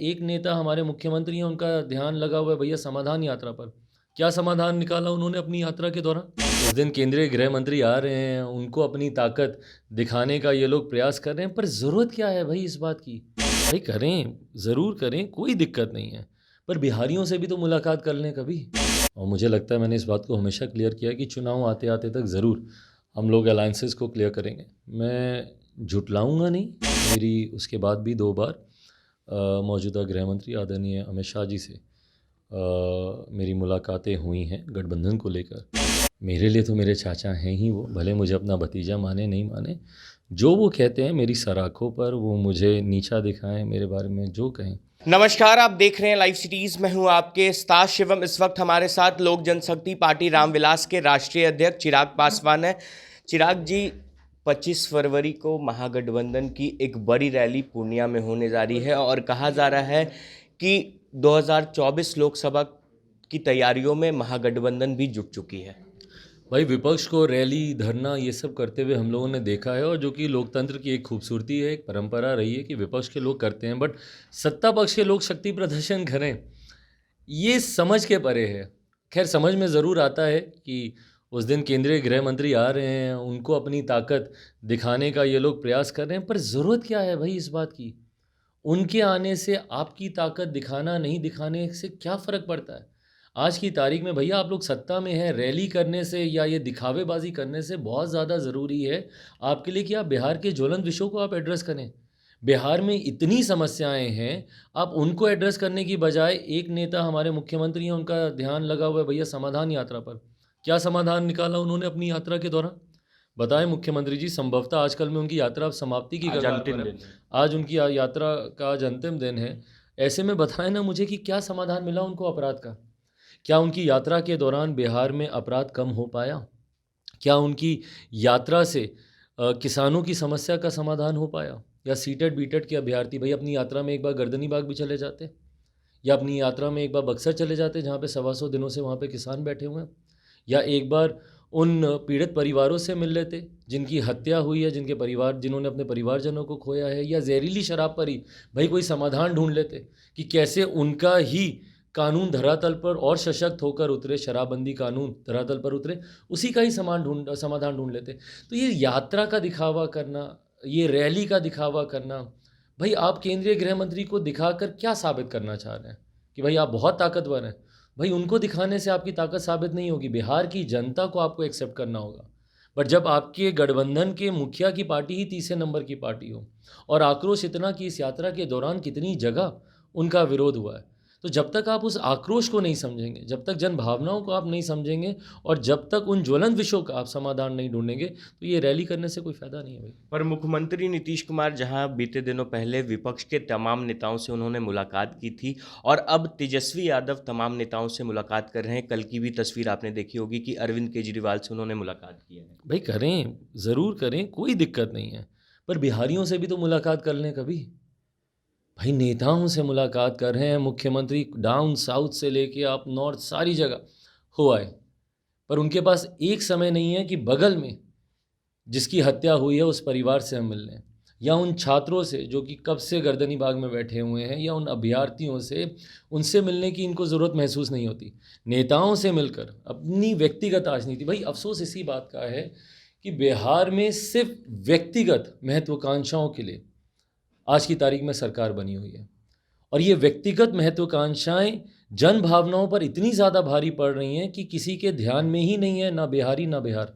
एक नेता हमारे मुख्यमंत्री हैं, उनका ध्यान लगा हुआ है भैया समाधान यात्रा पर। क्या समाधान निकाला उन्होंने अपनी यात्रा के दौरान? उस दिन केंद्रीय गृह मंत्री आ रहे हैं, उनको अपनी ताकत दिखाने का ये लोग प्रयास कर रहे हैं, पर ज़रूरत क्या है भाई इस बात की? भाई करें, ज़रूर करें, कोई दिक्कत नहीं है, पर बिहारियों से भी तो मुलाकात कर लें कभी। और मुझे लगता है मैंने इस बात को हमेशा क्लियर किया है कि चुनाव आते-आते तक ज़रूर हम लोग अलायंसेस को क्लियर करेंगे। मैं झुठलाऊँगा नहीं, मेरी उसके बाद भी 2 बार मौजूदा गृह मंत्री आदरणीय अमित शाह जी से मेरी मुलाकातें हुई हैं गठबंधन को लेकर। मेरे लिए तो मेरे चाचा हैं ही वो, भले मुझे अपना भतीजा माने नहीं माने। जो वो कहते हैं मेरी सराखों पर, वो मुझे नीचा दिखाएँ, मेरे बारे में जो कहें। नमस्कार, आप देख रहे हैं लाइव सिटीज। मैं हूं आपके उस्ताद शिवम। इस वक्त हमारे साथ लोक जनशक्ति पार्टी रामविलास के राष्ट्रीय अध्यक्ष चिराग पासवान है। चिराग जी, 25 फरवरी को महागठबंधन की एक बड़ी रैली पूर्णिया में होने जा रही है और कहा जा रहा है कि 2024 लोकसभा की तैयारियों में महागठबंधन भी जुट चुकी है। भाई विपक्ष को रैली, धरना ये सब करते हुए हम लोगों ने देखा है, और जो कि लोकतंत्र की एक खूबसूरती है, एक परंपरा रही है कि विपक्ष के लोग करते हैं, बट सत्ता पक्ष के लोग शक्ति प्रदर्शन करें, ये समझ के परे है। खैर समझ में ज़रूर आता है कि उस दिन केंद्रीय गृह मंत्री आ रहे हैं, उनको अपनी ताकत दिखाने का ये लोग प्रयास कर रहे हैं, पर ज़रूरत क्या है भाई इस बात की? उनके आने से आपकी ताकत दिखाना नहीं दिखाने से क्या फ़र्क पड़ता है? आज की तारीख में भैया आप लोग सत्ता में हैं, रैली करने से या ये दिखावेबाजी करने से बहुत ज़्यादा ज़रूरी है आपके लिए कि आप बिहार के ज्वलंत विषयों को आप एड्रेस करें। बिहार में इतनी समस्याएं हैं, आप उनको एड्रेस करने की बजाय एक नेता हमारे मुख्यमंत्री हैं, उनका ध्यान लगा हुआ है भैया समाधान यात्रा पर। क्या समाधान निकाला उन्होंने अपनी यात्रा के दौरान? बताएं मुख्यमंत्री जी, संभवतः आजकल में उनकी यात्रा अब समाप्ति की आज कगार अंतिम पर है। दिन है। आज उनकी यात्रा का आज अंतिम दिन है। ऐसे में बताएं ना मुझे कि क्या समाधान मिला उनको अपराध का? क्या उनकी यात्रा के दौरान बिहार में अपराध कम हो पाया? क्या उनकी यात्रा से किसानों की समस्या का समाधान हो पाया? या सीटेट बीटेट के अभ्यर्थी भाई अपनी यात्रा में एक बार गर्दनी बाग भी चले जाते, या अपनी यात्रा में एक बार बक्सर चले जाते जहाँ पे 125 दिनों से वहाँ पे किसान बैठे हुए हैं, या एक बार उन पीड़ित परिवारों से मिल लेते जिनकी हत्या हुई है, जिनके परिवार, जिन्होंने अपने परिवारजनों को खोया है, या जहरीली शराब पर ही भाई कोई समाधान ढूंढ लेते कि कैसे उनका ही कानून धरातल पर और सशक्त होकर उतरे, शराबबंदी कानून धरातल पर उतरे, उसी का ही समाधान ढूंढ लेते। तो ये यात्रा का दिखावा करना, ये रैली का दिखावा करना, भाई आप केंद्रीय गृह मंत्री को दिखाकर क्या साबित करना चाह रहे हैं कि भाई आप बहुत ताकतवर हैं? भाई उनको दिखाने से आपकी ताकत साबित नहीं होगी, बिहार की जनता को आपको एक्सेप्ट करना होगा। बट जब आपके गठबंधन के मुखिया की पार्टी ही तीसरे नंबर की पार्टी हो, और आक्रोश इतना कि इस यात्रा के दौरान कितनी जगह उनका विरोध हुआ है, तो जब तक आप उस आक्रोश को नहीं समझेंगे, जब तक जन भावनाओं को आप नहीं समझेंगे, और जब तक उन ज्वलंत विषयों का आप समाधान नहीं ढूंढेंगे, तो ये रैली करने से कोई फ़ायदा नहीं है भाई। पर मुख्यमंत्री नीतीश कुमार जहां बीते दिनों पहले विपक्ष के तमाम नेताओं से उन्होंने मुलाकात की थी और अब तेजस्वी यादव तमाम नेताओं से मुलाकात कर रहे हैं। कल की भी तस्वीर आपने देखी होगी कि अरविंद केजरीवाल से उन्होंने मुलाकात की है। भाई करें, ज़रूर करें, कोई दिक्कत नहीं है, पर बिहारियों से भी तो मुलाकात कर लें कभी। भाई नेताओं से मुलाकात कर रहे हैं मुख्यमंत्री, डाउन साउथ से लेके आप नॉर्थ सारी जगह हो आए, पर उनके पास एक समय नहीं है कि बगल में जिसकी हत्या हुई है उस परिवार से हम मिल लें, या उन छात्रों से जो कि कब से गर्दनी बाग में बैठे हुए हैं, या उन अभ्यर्थियों से, उनसे मिलने की इनको ज़रूरत महसूस नहीं होती। नेताओं से मिलकर अपनी व्यक्तिगत राजनीति, भाई अफसोस इसी बात का है कि बिहार में सिर्फ व्यक्तिगत महत्वाकांक्षाओं के लिए आज की तारीख में सरकार बनी हुई है, और ये व्यक्तिगत महत्वाकांक्षाएं जन भावनाओं पर इतनी ज़्यादा भारी पड़ रही हैं कि किसी के ध्यान में ही नहीं है, ना बिहारी ना बिहार।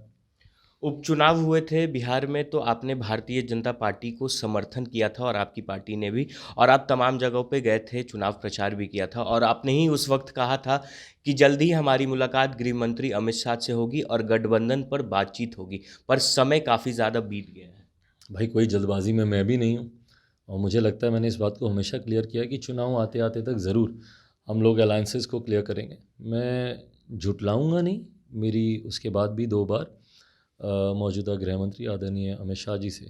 उपचुनाव हुए थे बिहार में तो आपने भारतीय जनता पार्टी को समर्थन किया था और आपकी पार्टी ने भी, और आप तमाम जगहों पे गए थे, चुनाव प्रचार भी किया था और आपने ही उस वक्त कहा था कि जल्द ही हमारी मुलाकात गृह मंत्री अमित शाह से होगी और गठबंधन पर बातचीत होगी। पर समय काफ़ी ज़्यादा बीत गया है। भाई कोई जल्दबाजी में मैं भी नहीं हूँ, और मुझे लगता है मैंने इस बात को हमेशा क्लियर किया है कि चुनाव आते आते तक ज़रूर हम लोग अलायंसेस को क्लियर करेंगे। मैं झुठलाऊँगा नहीं, मेरी उसके बाद भी 2 बार मौजूदा गृह मंत्री आदरणीय अमित शाह जी से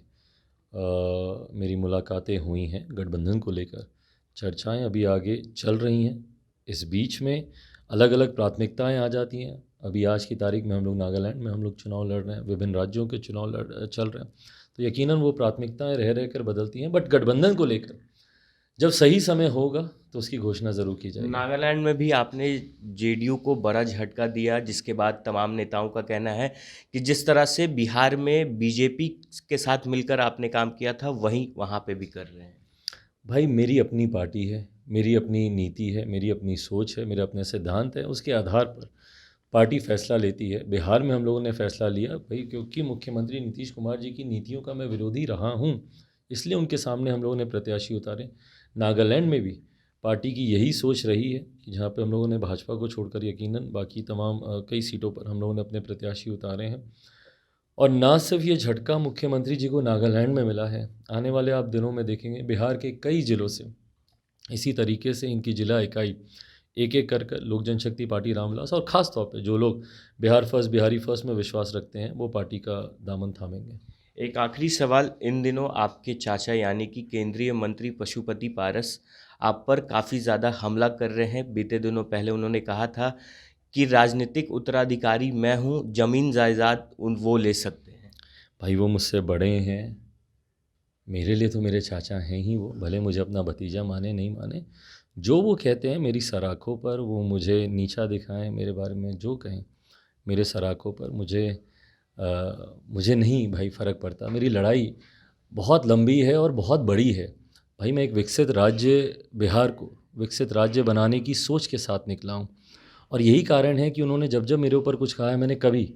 मेरी मुलाकातें हुई हैं गठबंधन को लेकर। चर्चाएं अभी आगे चल रही हैं, इस बीच में अलग अलग प्राथमिकताएं आ जाती हैं। अभी आज की तारीख में हम लोग नागालैंड में हम लोग चुनाव लड़ रहे हैं, विभिन्न राज्यों के चुनाव चल रहे हैं, तो यकीनन वो प्राथमिकताएं रह रह कर बदलती हैं। बट गठबंधन को लेकर जब सही समय होगा तो उसकी घोषणा ज़रूर की जाएगी। नागालैंड में भी आपने जेडीयू को बड़ा झटका दिया, जिसके बाद तमाम नेताओं का कहना है कि जिस तरह से बिहार में बीजेपी के साथ मिलकर आपने काम किया था, वहीं वहाँ पे भी कर रहे हैं। भाई मेरी अपनी पार्टी है, मेरी अपनी नीति है, मेरी अपनी सोच है, मेरे अपने सिद्धांत हैं, उसके आधार पर पार्टी फैसला लेती है। बिहार में हम लोगों ने फैसला लिया भाई, क्योंकि मुख्यमंत्री नीतीश कुमार जी की नीतियों का मैं विरोधी रहा हूँ, इसलिए उनके सामने हम लोगों ने प्रत्याशी उतारे। नागालैंड में भी पार्टी की यही सोच रही है कि जहाँ पे हम लोगों ने भाजपा को छोड़कर यकीनन बाकी तमाम कई सीटों पर हम लोगों ने अपने प्रत्याशी उतारे हैं। और ना सिर्फ ये झटका मुख्यमंत्री जी को नागालैंड में मिला है, आने वाले आप दिनों में देखेंगे बिहार के कई ज़िलों से इसी तरीके से इनकी जिला इकाई एक एक कर कर लोक जनशक्ति पार्टी रामविलास, और ख़ास तौर पे जो लोग बिहार फर्स्ट बिहारी फर्स्ट में विश्वास रखते हैं, वो पार्टी का दामन थामेंगे। एक आखिरी सवाल, इन दिनों आपके चाचा यानी कि केंद्रीय मंत्री पशुपति पारस आप पर काफ़ी ज़्यादा हमला कर रहे हैं। बीते दिनों पहले उन्होंने कहा था कि राजनीतिक उत्तराधिकारी मैं हूं, ज़मीन जायदाद वो ले सकते हैं। भाई वो मुझसे बड़े हैं, मेरे लिए तो मेरे चाचा हैं ही वो, भले मुझे अपना भतीजा माने नहीं माने। जो वो कहते हैं मेरी सराखों पर, वो मुझे नीचा दिखाएं, मेरे बारे में जो कहें मेरे सराखों पर, मुझे नहीं भाई फ़र्क पड़ता। मेरी लड़ाई बहुत लंबी है और बहुत बड़ी है। भाई मैं एक विकसित राज्य, बिहार को विकसित राज्य बनाने की सोच के साथ निकला हूँ, और यही कारण है कि उन्होंने जब जब मेरे ऊपर कुछ कहा है, मैंने कभी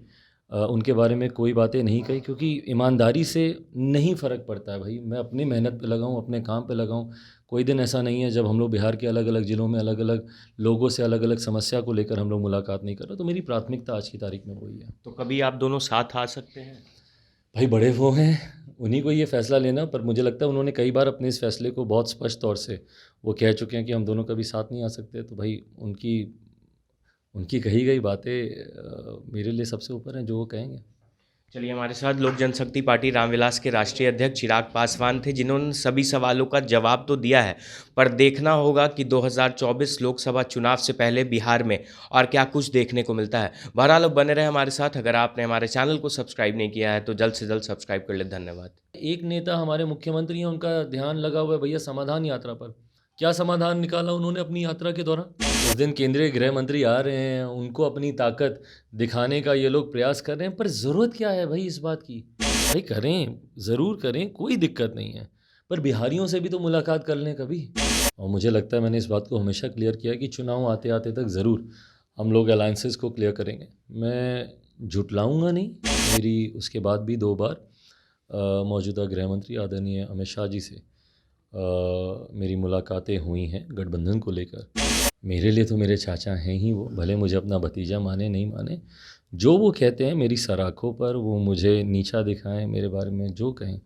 उनके बारे में कोई बातें नहीं कही, क्योंकि ईमानदारी से नहीं फ़र्क पड़ता है भाई। मैं अपनी मेहनत पे लगा हूँ, अपने काम पे लगा हूँ। कोई दिन ऐसा नहीं है जब हम लोग बिहार के अलग अलग ज़िलों में अलग अलग लोगों से अलग अलग समस्या को लेकर हम लोग मुलाकात नहीं कर रहे। तो मेरी प्राथमिकता आज की तारीख में वही है। तो कभी आप दोनों साथ आ सकते हैं? भाई बड़े वो हैं, उन्हीं को ये फ़ैसला लेना, पर मुझे लगता है उन्होंने कई बार अपने इस फ़ैसले को बहुत स्पष्ट तौर से वो कह चुके हैं कि हम दोनों कभी साथ नहीं आ सकते। तो भाई उनकी उनकी कही गई बातें मेरे लिए सबसे ऊपर हैं, जो वो कहेंगे। चलिए, हमारे साथ लोक जनशक्ति पार्टी रामविलास के राष्ट्रीय अध्यक्ष चिराग पासवान थे, जिन्होंने सभी सवालों का जवाब तो दिया है, पर देखना होगा कि 2024 लोकसभा चुनाव से पहले बिहार में और क्या कुछ देखने को मिलता है। बहरहाल अब बने रहे हमारे साथ। अगर आपने हमारे चैनल को सब्सक्राइब नहीं किया है तो जल्द से जल्द सब्सक्राइब कर ले। धन्यवाद। एक नेता हमारे मुख्यमंत्री हैं, उनका ध्यान लगा हुआ है भैया समाधान यात्रा पर। क्या समाधान निकाला उन्होंने अपनी यात्रा के दौरान? उस दिन केंद्रीय गृह मंत्री आ रहे हैं, उनको अपनी ताकत दिखाने का ये लोग प्रयास कर रहे हैं, पर ज़रूरत क्या है भाई इस बात की? भाई करें, ज़रूर करें, कोई दिक्कत नहीं है, पर बिहारियों से भी तो मुलाकात कर लें कभी। और मुझे लगता है मैंने इस बात को हमेशा क्लियर किया कि चुनाव आते आते तक ज़रूर हम लोग अलायंसेस को क्लियर करेंगे। मैं झुठलाऊँगा नहीं। मेरी उसके बाद भी 2 बार मौजूदा गृह मंत्री आदरणीय अमित शाह जी से मेरी मुलाकातें हुई हैं गठबंधन को लेकर। मेरे लिए तो मेरे चाचा हैं ही वो, भले मुझे अपना भतीजा माने नहीं माने। जो वो कहते हैं मेरी सराखों पर, वो मुझे नीचा दिखाएं, मेरे बारे में जो कहें